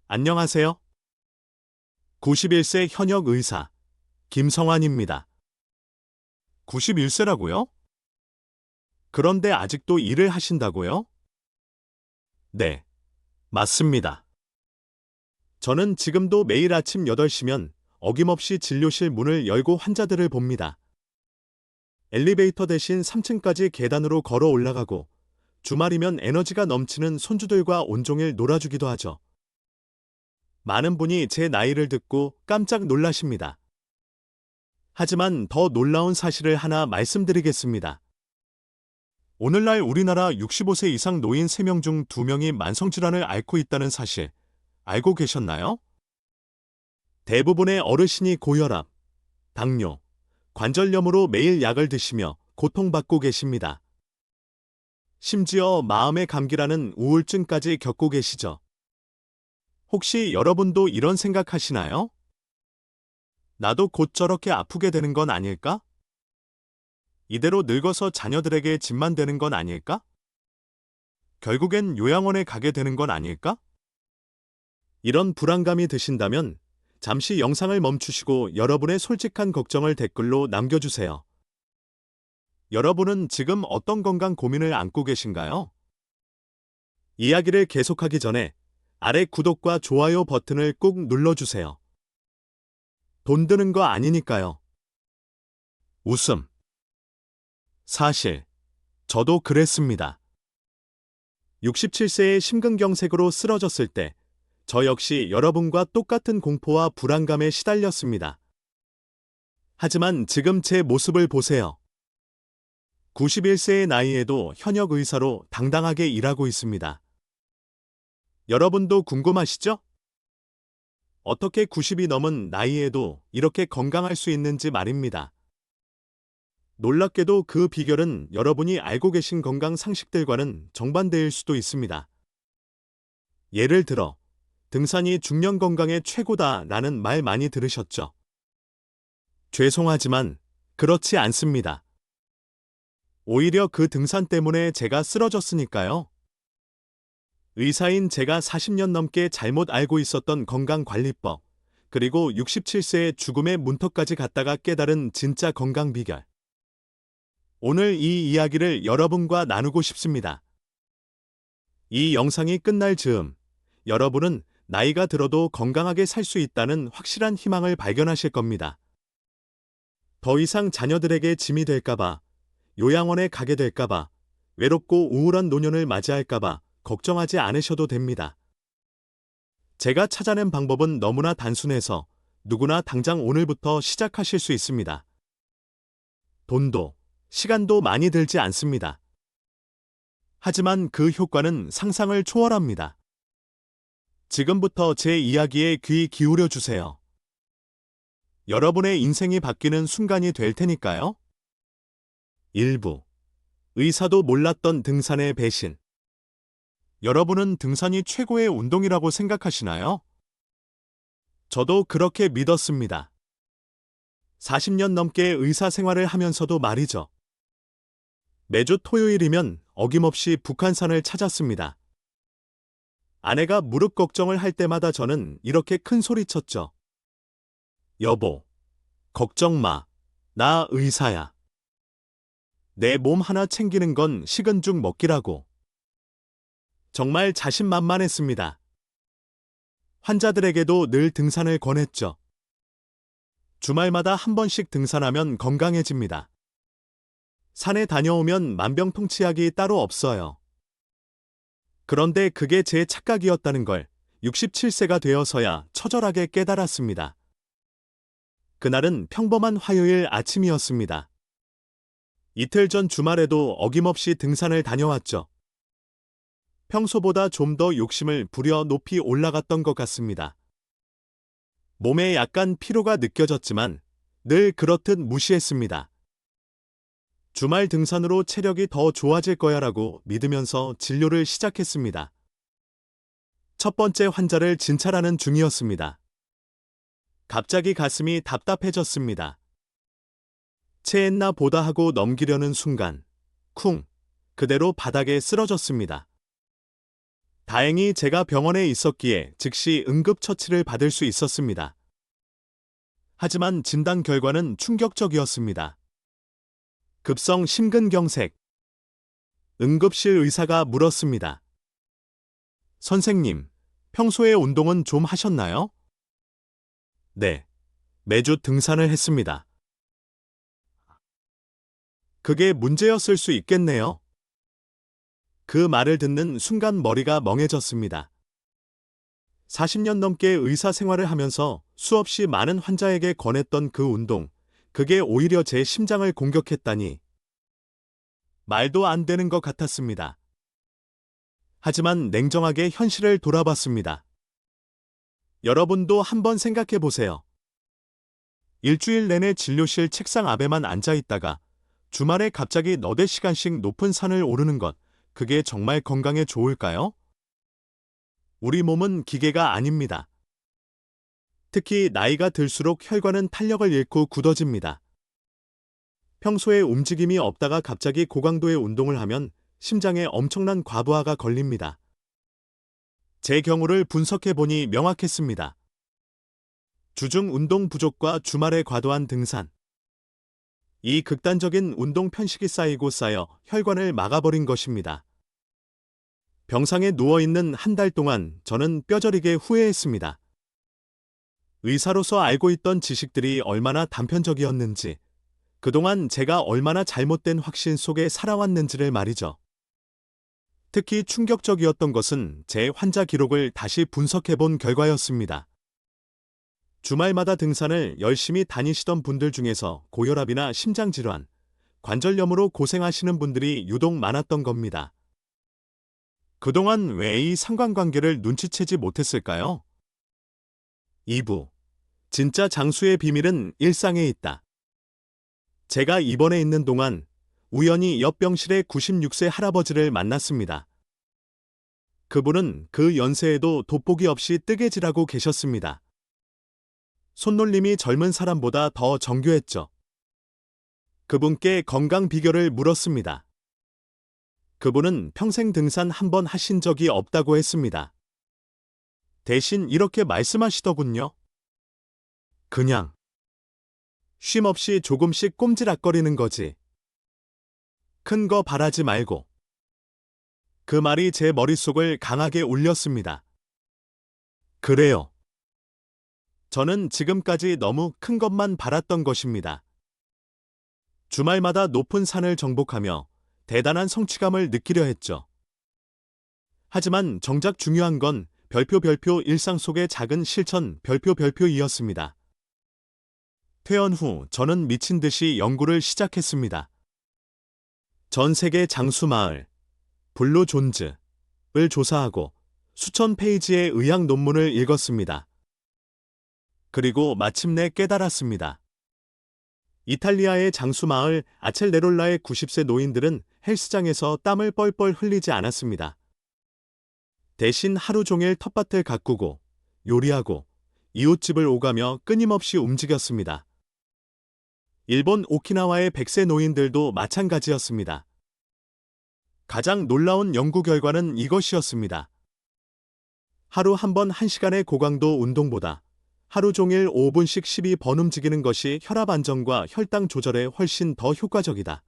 안녕하세요. 91세 현역 의사 김성환입니다. 91세라고요? 그런데 아직도 일을 하신다고요? 네, 맞습니다. 저는 지금도 매일 아침 8시면 어김없이 진료실 문을 열고 환자들을 봅니다. 엘리베이터 대신 3층까지 계단으로 걸어 올라가고 주말이면 에너지가 넘치는 손주들과 온종일 놀아주기도 하죠. 많은 분이 제 나이를 듣고 깜짝 놀라십니다. 하지만 더 놀라운 사실을 하나 말씀드리겠습니다. 오늘날 우리나라 65세 이상 노인 3명 중 2명이 만성질환을 앓고 있다는 사실 알고 계셨나요? 대부분의 어르신이 고혈압, 당뇨, 관절염으로 매일 약을 드시며 고통받고 계십니다. 심지어 마음의 감기라는 우울증까지 겪고 계시죠. 혹시 여러분도 이런 생각하시나요? 나도 곧 저렇게 아프게 되는 건 아닐까? 이대로 늙어서 자녀들에게 짐만 되는 건 아닐까? 결국엔 요양원에 가게 되는 건 아닐까? 이런 불안감이 드신다면 잠시 영상을 멈추시고 여러분의 솔직한 걱정을 댓글로 남겨주세요. 여러분은 지금 어떤 건강 고민을 안고 계신가요? 이야기를 계속하기 전에 아래 구독과 좋아요 버튼을 꾹 눌러주세요. 돈 드는 거 아니니까요. 웃음. 사실, 저도 그랬습니다. 67세의 심근경색으로 쓰러졌을 때, 저 역시 여러분과 똑같은 공포와 불안감에 시달렸습니다. 하지만 지금 제 모습을 보세요. 91세의 나이에도 현역 의사로 당당하게 일하고 있습니다. 여러분도 궁금하시죠? 어떻게 90이 넘은 나이에도 이렇게 건강할 수 있는지 말입니다. 놀랍게도 그 비결은 여러분이 알고 계신 건강 상식들과는 정반대일 수도 있습니다. 예를 들어, 등산이 중년 건강의 최고다라는 말 많이 들으셨죠? 죄송하지만 그렇지 않습니다. 오히려 그 등산 때문에 제가 쓰러졌으니까요. 의사인 제가 40년 넘게 잘못 알고 있었던 건강관리법, 그리고 67세의 죽음의 문턱까지 갔다가 깨달은 진짜 건강 비결. 오늘 이 이야기를 여러분과 나누고 싶습니다. 이 영상이 끝날 즈음, 여러분은 나이가 들어도 건강하게 살 수 있다는 확실한 희망을 발견하실 겁니다. 더 이상 자녀들에게 짐이 될까봐, 요양원에 가게 될까봐, 외롭고 우울한 노년을 맞이할까봐 걱정하지 않으셔도 됩니다. 제가 찾아낸 방법은 너무나 단순해서 누구나 당장 오늘부터 시작하실 수 있습니다. 돈도, 시간도 많이 들지 않습니다. 하지만 그 효과는 상상을 초월합니다. 지금부터 제 이야기에 귀 기울여 주세요. 여러분의 인생이 바뀌는 순간이 될 테니까요. 1부. 의사도 몰랐던 등산의 배신. 여러분은 등산이 최고의 운동이라고 생각하시나요? 저도 그렇게 믿었습니다. 40년 넘게 의사 생활을 하면서도 말이죠. 매주 토요일이면 어김없이 북한산을 찾았습니다. 아내가 무릎 걱정을 할 때마다 저는 이렇게 큰 소리쳤죠. 여보, 걱정 마. 나 의사야. 내 몸 하나 챙기는 건 식은 죽 먹기라고. 정말 자신만만했습니다. 환자들에게도 늘 등산을 권했죠. 주말마다 한 번씩 등산하면 건강해집니다. 산에 다녀오면 만병통치약이 따로 없어요. 그런데 그게 제 착각이었다는 걸 67세가 되어서야 처절하게 깨달았습니다. 그날은 평범한 화요일 아침이었습니다. 이틀 전 주말에도 어김없이 등산을 다녀왔죠. 평소보다 좀 더 욕심을 부려 높이 올라갔던 것 같습니다. 몸에 약간 피로가 느껴졌지만 늘 그렇듯 무시했습니다. 주말 등산으로 체력이 더 좋아질 거야라고 믿으면서 진료를 시작했습니다. 첫 번째 환자를 진찰하는 중이었습니다. 갑자기 가슴이 답답해졌습니다. 체했나 보다 하고 넘기려는 순간, 쿵, 그대로 바닥에 쓰러졌습니다. 다행히 제가 병원에 있었기에 즉시 응급처치를 받을 수 있었습니다. 하지만 진단 결과는 충격적이었습니다. 급성 심근경색. 응급실 의사가 물었습니다. 선생님, 평소에 운동은 좀 하셨나요? 네, 매주 등산을 했습니다. 그게 문제였을 수 있겠네요. 그 말을 듣는 순간 머리가 멍해졌습니다. 40년 넘게 의사 생활을 하면서 수없이 많은 환자에게 권했던 그 운동, 그게 오히려 제 심장을 공격했다니. 말도 안 되는 것 같았습니다. 하지만 냉정하게 현실을 돌아봤습니다. 여러분도 한번 생각해 보세요. 일주일 내내 진료실 책상 앞에만 앉아 있다가 주말에 갑자기 너댓 시간씩 높은 산을 오르는 것, 그게 정말 건강에 좋을까요? 우리 몸은 기계가 아닙니다. 특히 나이가 들수록 혈관은 탄력을 잃고 굳어집니다. 평소에 움직임이 없다가 갑자기 고강도의 운동을 하면 심장에 엄청난 과부하가 걸립니다. 제 경우를 분석해 보니 명확했습니다. 주중 운동 부족과 주말에 과도한 등산. 이 극단적인 운동 편식이 쌓이고 쌓여 혈관을 막아버린 것입니다. 병상에 누워있는 한 달 동안 저는 뼈저리게 후회했습니다. 의사로서 알고 있던 지식들이 얼마나 단편적이었는지, 그동안 제가 얼마나 잘못된 확신 속에 살아왔는지를 말이죠. 특히 충격적이었던 것은 제 환자 기록을 다시 분석해 본 결과였습니다. 주말마다 등산을 열심히 다니시던 분들 중에서 고혈압이나 심장질환, 관절염으로 고생하시는 분들이 유독 많았던 겁니다. 그동안 왜 이 상관관계를 눈치채지 못했을까요? 2부. 진짜 장수의 비밀은 일상에 있다. 제가 입원해 있는 동안 우연히 옆 병실의 96세 할아버지를 만났습니다. 그분은 그 연세에도 돋보기 없이 뜨개질하고 계셨습니다. 손놀림이 젊은 사람보다 더 정교했죠. 그분께 건강 비결을 물었습니다. 그분은 평생 등산 한 번 하신 적이 없다고 했습니다. 대신 이렇게 말씀하시더군요. 그냥 쉼없이 조금씩 꼼지락거리는 거지. 큰 거 바라지 말고. 그 말이 제 머릿속을 강하게 울렸습니다. 그래요. 저는 지금까지 너무 큰 것만 바랐던 것입니다. 주말마다 높은 산을 정복하며 대단한 성취감을 느끼려 했죠. 하지만 정작 중요한 건 별표 일상 속의 작은 실천 별표이었습니다. 퇴원 후 저는 미친 듯이 연구를 시작했습니다. 전 세계 장수 마을, 블루 존즈를 조사하고 수천 페이지의 의학 논문을 읽었습니다. 그리고 마침내 깨달았습니다. 이탈리아의 장수 마을 아첼레롤라의 90세 노인들은 헬스장에서 땀을 뻘뻘 흘리지 않았습니다. 대신 하루 종일 텃밭을 가꾸고 요리하고 이웃집을 오가며 끊임없이 움직였습니다. 일본 오키나와의 100세 노인들도 마찬가지였습니다. 가장 놀라운 연구 결과는 이것이었습니다. 하루 한 번 1시간의 고강도 운동보다 하루 종일 5분씩 12번 움직이는 것이 혈압 안정과 혈당 조절에 훨씬 더 효과적이다.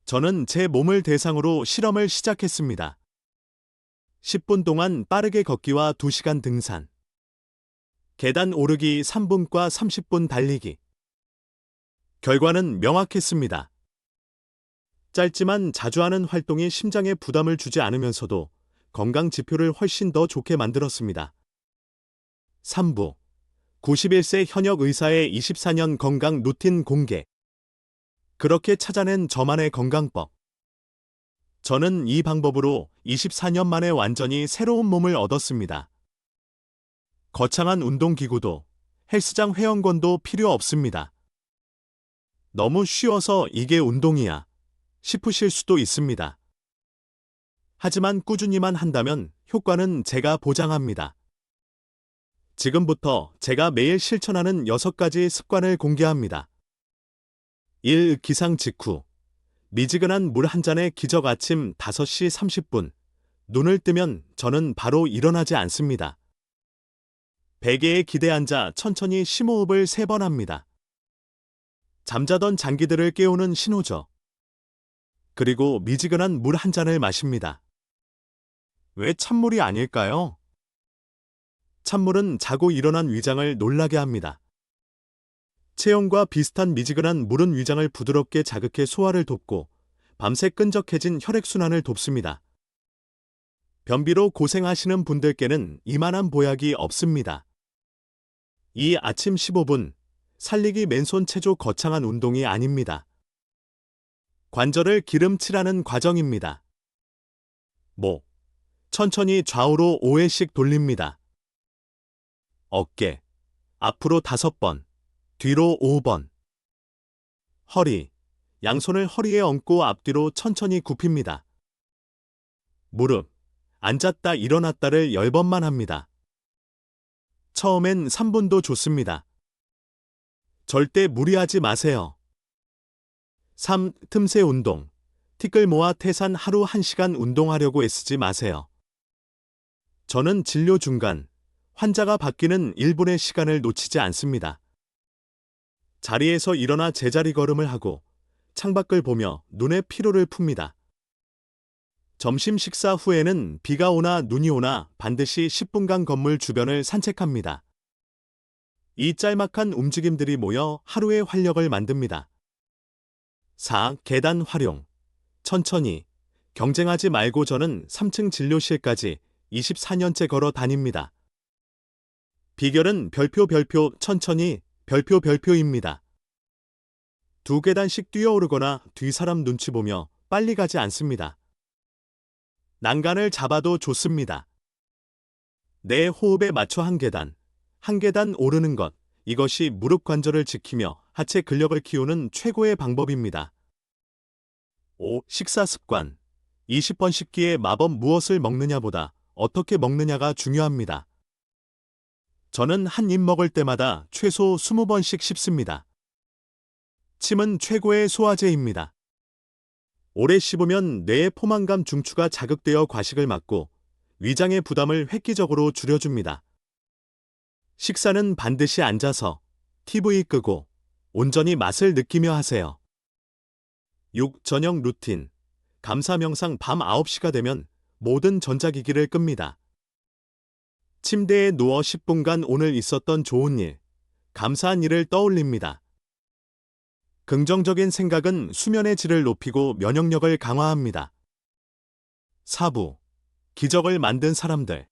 저는 제 몸을 대상으로 실험을 시작했습니다. 10분 동안 빠르게 걷기와 2시간 등산. 계단 오르기 3분과 30분 달리기. 결과는 명확했습니다. 짧지만 자주 하는 활동이 심장에 부담을 주지 않으면서도 건강 지표를 훨씬 더 좋게 만들었습니다. 3부. 91세 현역 의사의 24년 건강 루틴 공개. 그렇게 찾아낸 저만의 건강법. 저는 이 방법으로 24년 만에 완전히 새로운 몸을 얻었습니다. 거창한 운동기구도 헬스장 회원권도 필요 없습니다. 너무 쉬워서 이게 운동이야 싶으실 수도 있습니다. 하지만 꾸준히만 한다면 효과는 제가 보장합니다. 지금부터 제가 매일 실천하는 6가지 습관을 공개합니다. 1. 기상 직후 미지근한 물 한 잔에 기적 아침 5시 30분 눈을 뜨면 저는 바로 일어나지 않습니다. 베개에 기대 앉아 천천히 심호흡을 3번 합니다. 잠자던 장기들을 깨우는 신호죠. 그리고 미지근한 물 한 잔을 마십니다. 왜 찬물이 아닐까요? 찬물은 자고 일어난 위장을 놀라게 합니다. 체온과 비슷한 미지근한 물은 위장을 부드럽게 자극해 소화를 돕고 밤새 끈적해진 혈액순환을 돕습니다. 변비로 고생하시는 분들께는 이만한 보약이 없습니다. 이 아침 15분, 살리기 맨손 체조 거창한 운동이 아닙니다. 관절을 기름칠하는 과정입니다. 목, 천천히 좌우로 5회씩 돌립니다. 어깨, 앞으로 5번, 뒤로 5번. 허리, 양손을 허리에 얹고 앞뒤로 천천히 굽힙니다. 무릎, 앉았다 일어났다를 10번만 합니다. 처음엔 3분도 좋습니다. 절대 무리하지 마세요. 3. 틈새 운동. 티끌 모아 태산 하루 1시간 운동하려고 애쓰지 마세요. 저는 진료 중간, 환자가 바뀌는 1분의 시간을 놓치지 않습니다. 자리에서 일어나 제자리 걸음을 하고 창밖을 보며 눈의 피로를 풉니다. 점심 식사 후에는 비가 오나 눈이 오나 반드시 10분간 건물 주변을 산책합니다. 이 짤막한 움직임들이 모여 하루의 활력을 만듭니다. 4. 계단 활용. 천천히. 경쟁하지 말고 저는 3층 진료실까지 24년째 걸어 다닙니다. 비결은 별표 천천히 별표입니다. 2계단씩 뛰어오르거나 뒤 사람 눈치 보며 빨리 가지 않습니다. 난간을 잡아도 좋습니다. 내 호흡에 맞춰 한 계단 오르는 것, 이것이 무릎 관절을 지키며 하체 근력을 키우는 최고의 방법입니다. 5. 식사 습관. 20번 씹기의 마법 무엇을 먹느냐보다 어떻게 먹느냐가 중요합니다. 저는 한 입 먹을 때마다 최소 20번씩 씹습니다. 침은 최고의 소화제입니다. 오래 씹으면 뇌의 포만감 중추가 자극되어 과식을 막고 위장의 부담을 획기적으로 줄여줍니다. 식사는 반드시 앉아서 TV 끄고 온전히 맛을 느끼며 하세요. 6. 저녁 루틴. 감사 명상 밤 9시가 되면 모든 전자기기를 끕니다. 침대에 누워 10분간 오늘 있었던 좋은 일, 감사한 일을 떠올립니다. 긍정적인 생각은 수면의 질을 높이고 면역력을 강화합니다. 4부. 기적을 만든 사람들.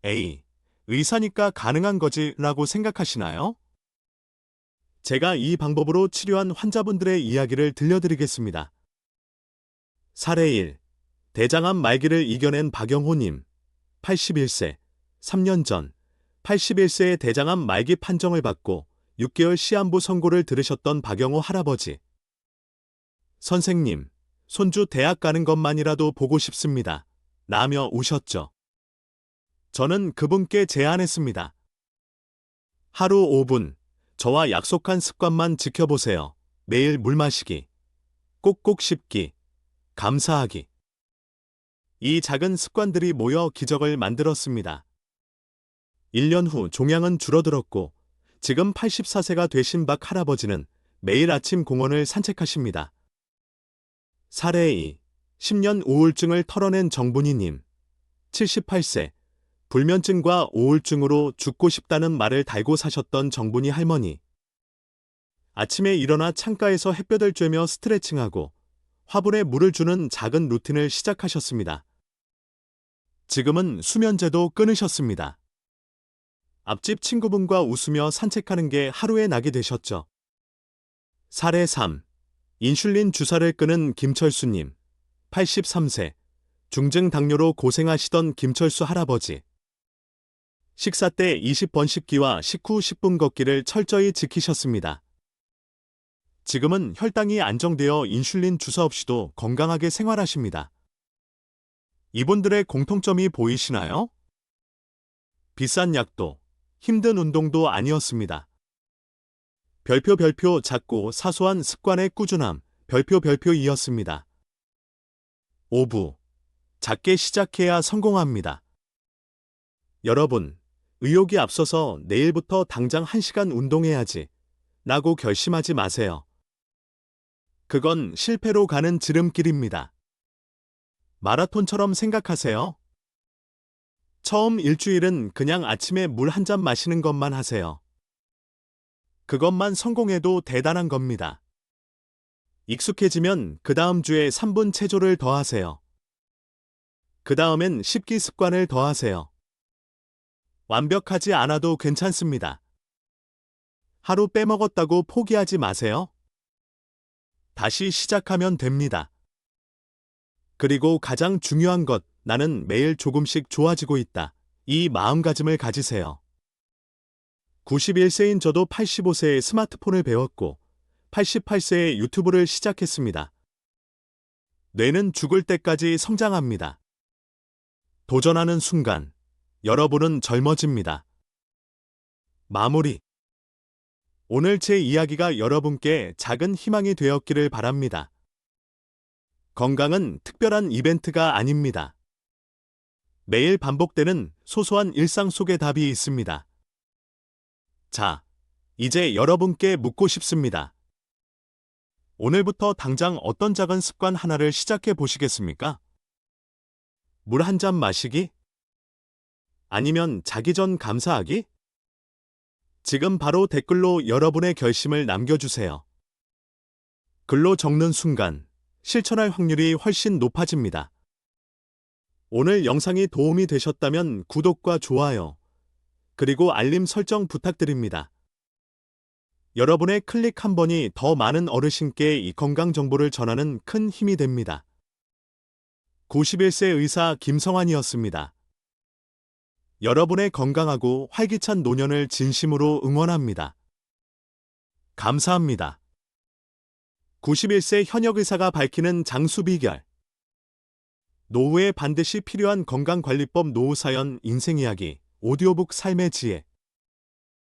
A. 의사니까 가능한 거지 라고 생각하시나요? 제가 이 방법으로 치료한 환자분들의 이야기를 들려드리겠습니다. 사례 1. 대장암 말기를 이겨낸 박영호님, 81세, 3년 전 81세의 대장암 말기 판정을 받고 6개월 시한부 선고를 들으셨던 박영호 할아버지. 선생님, 손주 대학 가는 것만이라도 보고 싶습니다. 라며 우셨죠. 저는 그분께 제안했습니다. 하루 5분, 저와 약속한 습관만 지켜보세요. 매일 물 마시기, 꼭꼭 씹기, 감사하기. 이 작은 습관들이 모여 기적을 만들었습니다. 1년 후 종양은 줄어들었고 지금 84세가 되신 박 할아버지는 매일 아침 공원을 산책하십니다. 사례 2. 10년 우울증을 털어낸 정분이님, 78세, 불면증과 우울증으로 죽고 싶다는 말을 달고 사셨던 정분이 할머니. 아침에 일어나 창가에서 햇볕을 쬐며 스트레칭하고 화분에 물을 주는 작은 루틴을 시작하셨습니다. 지금은 수면제도 끊으셨습니다. 앞집 친구분과 웃으며 산책하는 게 하루의 낙이 되셨죠. 사례 3. 인슐린 주사를 끄는 김철수님, 83세, 중증 당뇨로 고생하시던 김철수 할아버지. 식사 때 20번 씹기와 식후 10분 걷기를 철저히 지키셨습니다. 지금은 혈당이 안정되어 인슐린 주사 없이도 건강하게 생활하십니다. 이분들의 공통점이 보이시나요? 비싼 약도, 힘든 운동도 아니었습니다. 별표 작고 사소한 습관의 꾸준함, 별표이었습니다. 5부. 작게 시작해야 성공합니다. 여러분, 의욕이 앞서서 내일부터 당장 1시간 운동해야지 라고 결심하지 마세요. 그건 실패로 가는 지름길입니다. 마라톤처럼 생각하세요. 처음 일주일은 그냥 아침에 물 한 잔 마시는 것만 하세요. 그것만 성공해도 대단한 겁니다. 익숙해지면 그 다음 주에 3분 체조를 더하세요. 그 다음엔 식기 습관을 더하세요. 완벽하지 않아도 괜찮습니다. 하루 빼먹었다고 포기하지 마세요. 다시 시작하면 됩니다. 그리고 가장 중요한 것, 나는 매일 조금씩 좋아지고 있다. 이 마음가짐을 가지세요. 91세인 저도 85세에 스마트폰을 배웠고 88세에 유튜브를 시작했습니다. 뇌는 죽을 때까지 성장합니다. 도전하는 순간, 여러분은 젊어집니다. 마무리. 오늘 제 이야기가 여러분께 작은 희망이 되었기를 바랍니다. 건강은 특별한 이벤트가 아닙니다. 매일 반복되는 소소한 일상 속에 답이 있습니다. 자, 이제 여러분께 묻고 싶습니다. 오늘부터 당장 어떤 작은 습관 하나를 시작해 보시겠습니까? 물 한 잔 마시기? 아니면 자기 전 감사하기? 지금 바로 댓글로 여러분의 결심을 남겨주세요. 글로 적는 순간 실천할 확률이 훨씬 높아집니다. 오늘 영상이 도움이 되셨다면 구독과 좋아요, 그리고 알림 설정 부탁드립니다. 여러분의 클릭 한 번이 더 많은 어르신께 이 건강 정보를 전하는 큰 힘이 됩니다. 91세 의사 김성환이었습니다. 여러분의 건강하고 활기찬 노년을 진심으로 응원합니다. 감사합니다. 91세 현역 의사가 밝히는 장수 비결. 노후에 반드시 필요한 건강관리법 노후 사연 인생 이야기 오디오북 삶의 지혜.